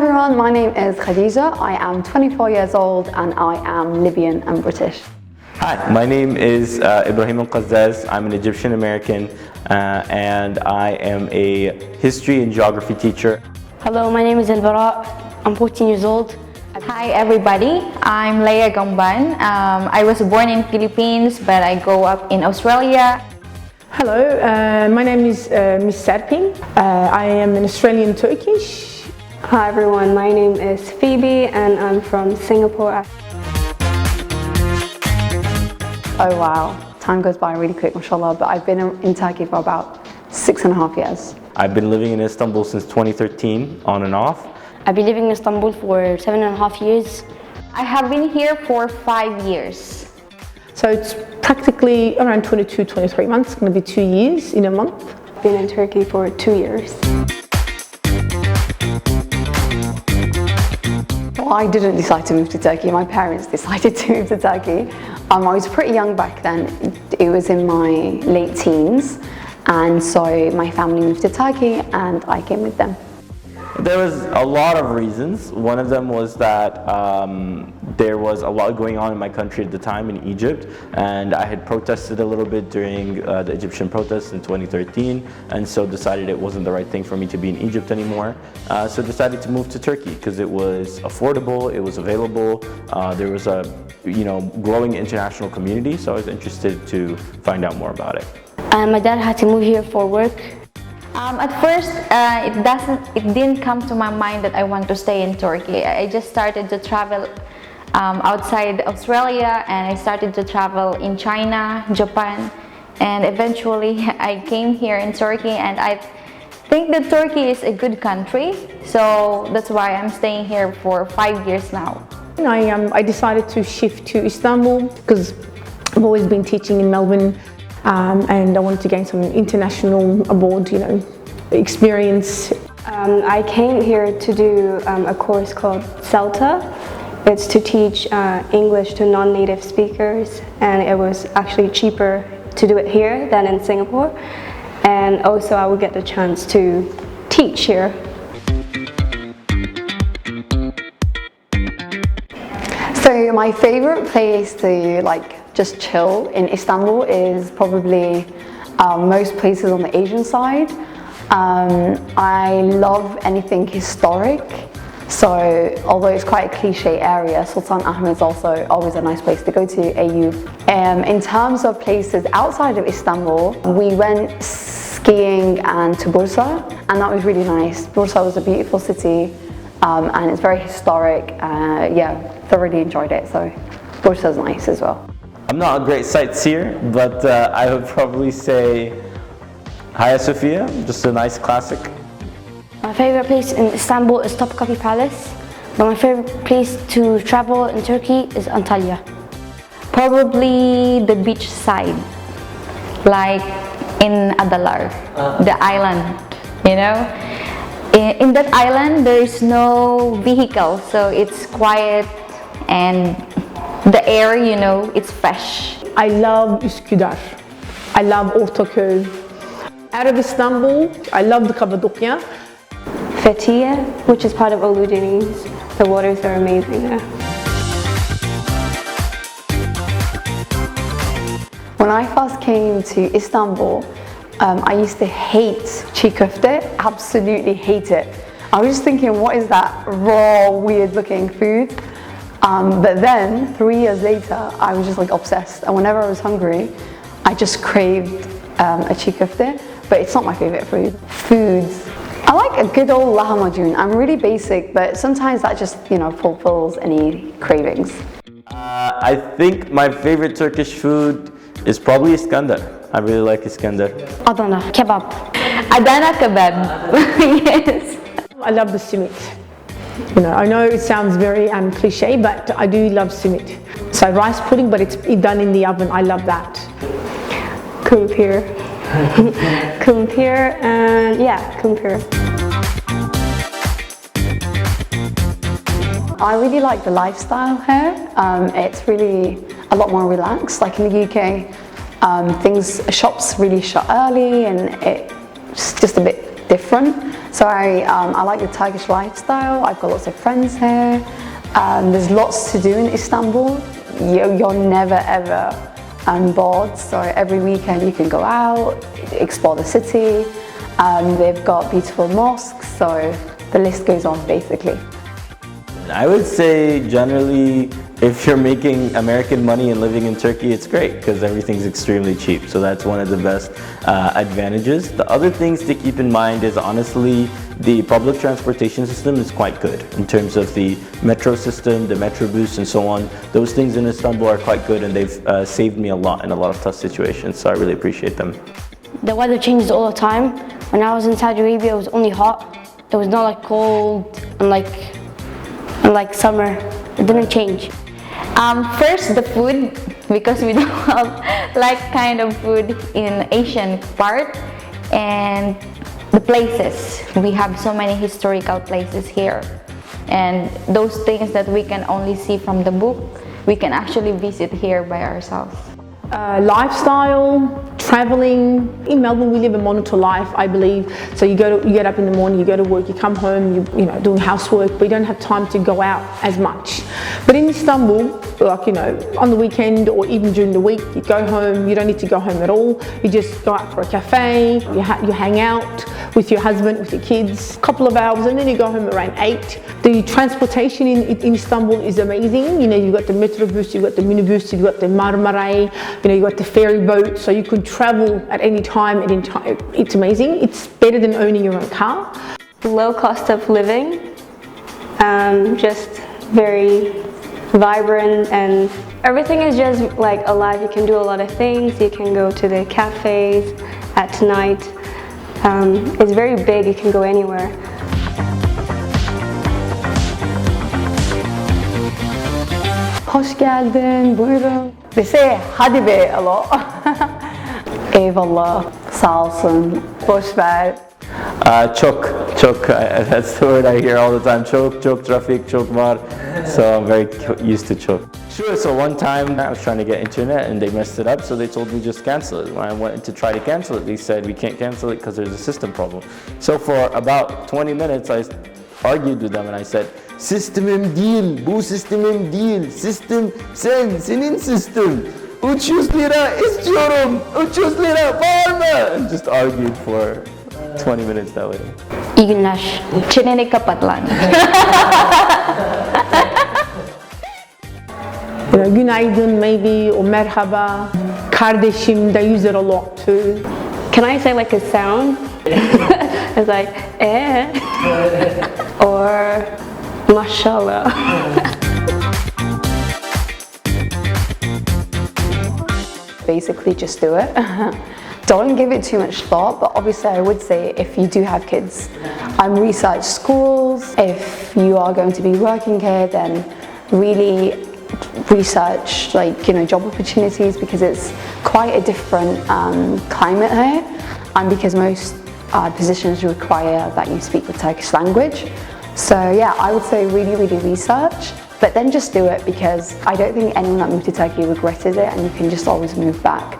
everyone, my name is Khadija. I am 24 years old and I am Libyan and British. Hi, my name is Ibrahim Al-Qazzaz. I'm an Egyptian American and I am a history and geography teacher. Hello, my name is Al-Bara. I'm 14 years old. Hi everybody, I'm Leia Gamban. I was born in Philippines but I grew up in Australia. Hello, my name is Miss Serping. I am an Australian Turkish. Hi everyone, my name is Phoebe and I'm from Singapore. Oh wow, time goes by really quick, mashallah, but I've been in Turkey for about 6.5 years. I've been living in Istanbul since 2013, on and off. I've been living in Istanbul for 7.5 years. I have been here for 5 years. So it's practically around 22, 23 months, it's going to be 2 years in a month. I've been in Turkey for 2 years. Well, I didn't decide to move to Turkey, my parents decided to move to Turkey. I was pretty young back then, it was in my late teens, and so my family moved to Turkey and I came with them. There was a lot of reasons. One of them was that there was a lot going on in my country at the time in Egypt, and I had protested a little bit during the Egyptian protests in 2013, and so decided it wasn't the right thing for me to be in Egypt anymore. So decided to move to Turkey because it was affordable, it was available, there was a growing international community, so I was interested to find out more about it. My dad had to move here for work. At first, it didn't come to my mind that I want to stay in Turkey. I just started to travel outside Australia, and I started to travel in China, Japan, and eventually I came here in Turkey, and I think that Turkey is a good country, so that's why I'm staying here for 5 years now. I decided to shift to Istanbul because I've always been teaching in Melbourne. And I wanted to gain some international abroad, experience. I came here to do a course called CELTA. It's to teach English to non-native speakers, and it was actually cheaper to do it here than in Singapore. And also I would get the chance to teach here. So my favorite place to just chill in Istanbul is probably most places on the Asian side. I love anything historic, so although it's quite a cliche area, Sultan Ahmed is also always a nice place to go to, Ayyub. In terms of places outside of Istanbul, we went skiing and to Bursa, and that was really nice. Bursa was a beautiful city and it's very historic. Yeah, thoroughly enjoyed it, so Bursa is nice as well. I'm not a great sightseer, but I would probably say Hagia Sophia, just a nice classic. My favorite place in Istanbul is Topkapi Palace, but my favorite place to travel in Turkey is Antalya. Probably the beach side, like in Adalar, the island, In that island, there is no vehicle, so it's quiet and the air, it's fresh. I love Üsküdar. I love Ortaköy. Out of Istanbul, I love the Cappadocia. Fethiye, which is part of Ulu Deniz. The waters are amazing there. When I first came to Istanbul, I used to hate çiğ köfte, absolutely hate it. I was just thinking, what is that raw, weird looking food? But then 3 years later, I was just obsessed, and whenever I was hungry, I just craved a çiğ köfte, but it's not my favorite food. Foods. I like a good old lahmacun. I'm really basic, but sometimes that just, fulfills any cravings. I think my favorite Turkish food is probably Iskandar. I really like Iskandar. Adana, kebab. Adana kebab, yes. I love the simit. I know it sounds very cliche, but I do love simit. So rice pudding, but it's done in the oven. I love that. Kumpir. Kumpir, and yeah, kumpir. I really like the lifestyle here. It's really a lot more relaxed. Like in the UK, shops really shut early, and it's just a bit different. So I like the Turkish lifestyle. I've got lots of friends here. There's lots to do in Istanbul. You're never ever bored. So every weekend you can go out, explore the city. They've got beautiful mosques, so the list goes on basically. I would say generally, if you're making American money and living in Turkey, it's great because everything's extremely cheap. So that's one of the best advantages. The other things to keep in mind is honestly, the public transportation system is quite good in terms of the metro system, the Metrobus and so on. Those things in Istanbul are quite good and they've saved me a lot in a lot of tough situations. So I really appreciate them. The weather changes all the time. When I was in Saudi Arabia, it was only hot. It was not like cold and like summer. It didn't change. First, the food, because we don't have like kind of food in Asian part, and the places. We have so many historical places here, and those things that we can only see from the book, we can actually visit here by ourselves. Lifestyle, traveling. In Melbourne, we live a monitor life, I believe. So you get up in the morning, you go to work, you come home, you know, doing housework, but you don't have time to go out as much. But in Istanbul, like, you know, on the weekend or even during the week, you go home, you don't need to go home at all. You just go out for a cafe, you hang out with your husband, with your kids, a couple of hours, and then you go home around 8. The transportation in Istanbul is amazing. You know, you've got the Metrobus, you've got the minibus, you've got the Marmaray, you know, you've got the ferry boat, so you can travel at any time, it's amazing. It's better than owning your own car. Low cost of living, just very vibrant, and everything is just like alive. You can do a lot of things. You can go to the cafes at night. It's very big, you can go anywhere. Hoş geldin, buyurun. They say hadi be a lot. Eyvallah, sağ olsun, boş ver. Çok, that's the word I hear all the time. Çok traffic, çok var. So I'm very used to çok. Sure, so one time I was trying to get internet and they messed it up, so they told me just cancel it. When I went to try to cancel it, they said we can't cancel it because there's a system problem. So for about 20 minutes I argued with them and I said, sistemim değil, bu sistemim değil, sistem senin sistem. 300 lira istiyorum, 300 lira var mı? And just argued for 20 minutes that way. İyi günler. Çeneni kapat lan. You know, günaydın maybe, or merhaba. Kardeşim, they use it a lot too. Can I say like a sound? It's like or mashallah. Basically just do it. Don't give it too much thought, but obviously I would say if you do have kids, research schools. If you are going to be working here, then really research, like, you know, job opportunities, because it's quite a different climate here, and because most positions require that you speak the Turkish language. So yeah, I would say really research, but then just do it, because I don't think anyone that moved to Turkey regretted it, and you can just always move back,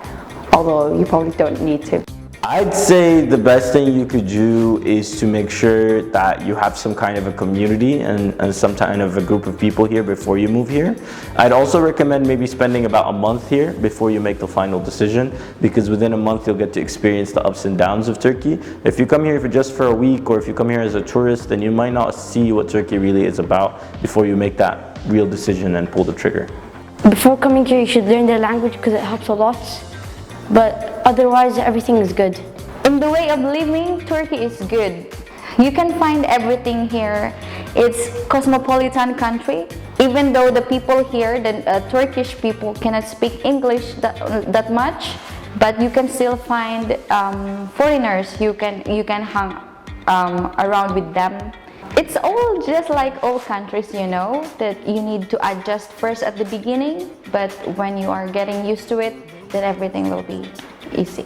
although you probably don't need to. I'd say the best thing you could do is to make sure that you have some kind of a community and some kind of a group of people here before you move here. I'd also recommend maybe spending about a month here before you make the final decision, because within a month you'll get to experience the ups and downs of Turkey. If you come here just for a week, or if you come here as a tourist, then you might not see what Turkey really is about before you make that real decision and pull the trigger. Before coming here, you should learn the language because it helps a lot. But otherwise, everything is good. In the way of living, Turkey is good. You can find everything here. It's cosmopolitan country. Even though the people here, the Turkish people, cannot speak English that much, but you can still find foreigners. You can hang around with them. It's all just like all countries, you know, that you need to adjust first at the beginning, but when you are getting used to it, then everything will be easy.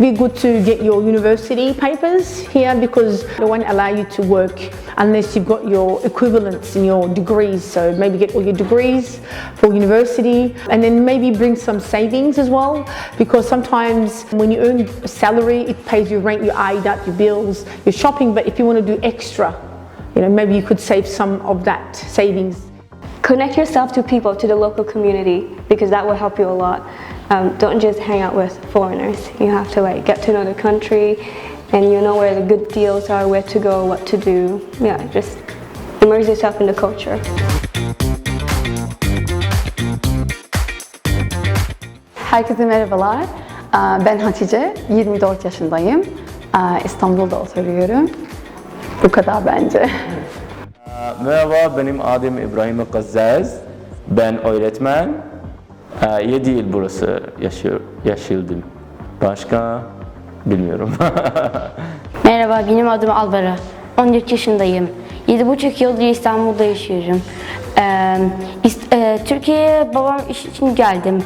Be good to get your university papers here because they won't allow you to work unless you've got your equivalents in your degrees. So maybe get all your degrees for university and then maybe bring some savings as well because sometimes when you earn a salary, it pays your rent, your AIDAT, your bills, your shopping. But if you want to do extra, maybe you could save some of that savings. Connect yourself to people, to the local community, because that will help you a lot. Don't just hang out with foreigners. You have to get to know the country and you know where the good deals are, where to go, what to do. Yeah, just immerse yourself in the culture. Herkese merhabalar. Ben Hatice, 24 yaşındayım. İstanbul'da oturuyorum. Bu kadar bence. Merhaba, benim adım İbrahim Gazzaz. Ben öğretmen. 7 yıl burası yaşadım. Başka bilmiyorum. Merhaba, benim adım Albera. 14 yaşındayım. 7,5 yıldır İstanbul'da yaşıyorum. Türkiye'ye babam iş için geldim.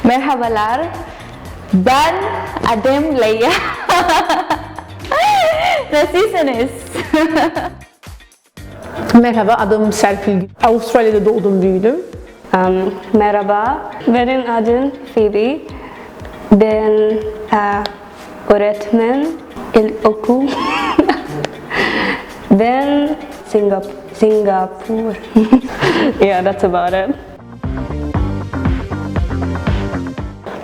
Merhabalar, ben adım Leia. Nasılsınız? Merhaba, adım Serpil. Avustralya'da doğdum, büyüdüm. Merhaba, benim adım Phoebe. Ben öğretmen ilkokul. Ben Singapore. Yeah, that's about it.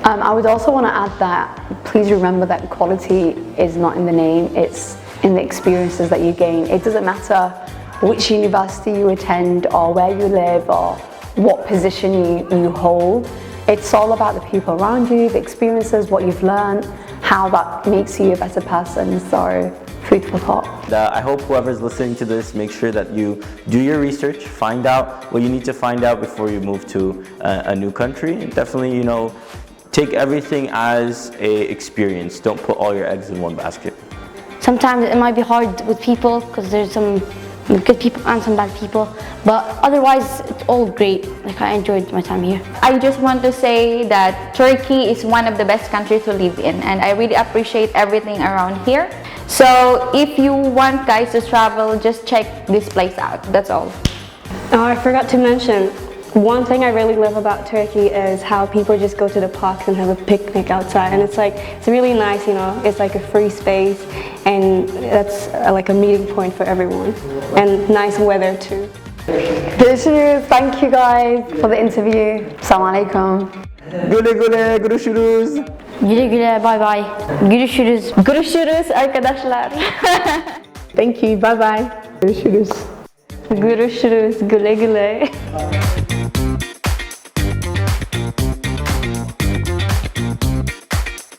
I would also want to add that please remember that quality is not in the name, it's in the experiences that you gain. It doesn't matter which university you attend or where you live or what position you hold. It's all about the people around you, the experiences, what you've learned, how that makes you a better person. So, food for thought. I hope whoever's listening to this makes sure that you do your research, find out what you need to find out before you move to a new country. And definitely, take everything as a experience. Don't put all your eggs in one basket. Sometimes it might be hard with people because there's some good people and some bad people, but otherwise it's all great. I enjoyed my time here. I just want to say that Turkey is one of the best countries to live in and I really appreciate everything around here. So if you want guys to travel, just check this place out. That's all. Oh, I forgot to mention, one thing I really love about Turkey is how people just go to the parks and have a picnic outside, and it's really nice, it's like a free space, and that's like a meeting point for everyone, and nice weather too. Görüşürüz. Thank you guys for the interview. Assalamualaikum. Güle güle, görüşürüz. Güle güle, bye bye. Görüşürüz. Görüşürüz arkadaşlar. Thank you, bye bye. Görüşürüz. Görüşürüz, güle güle.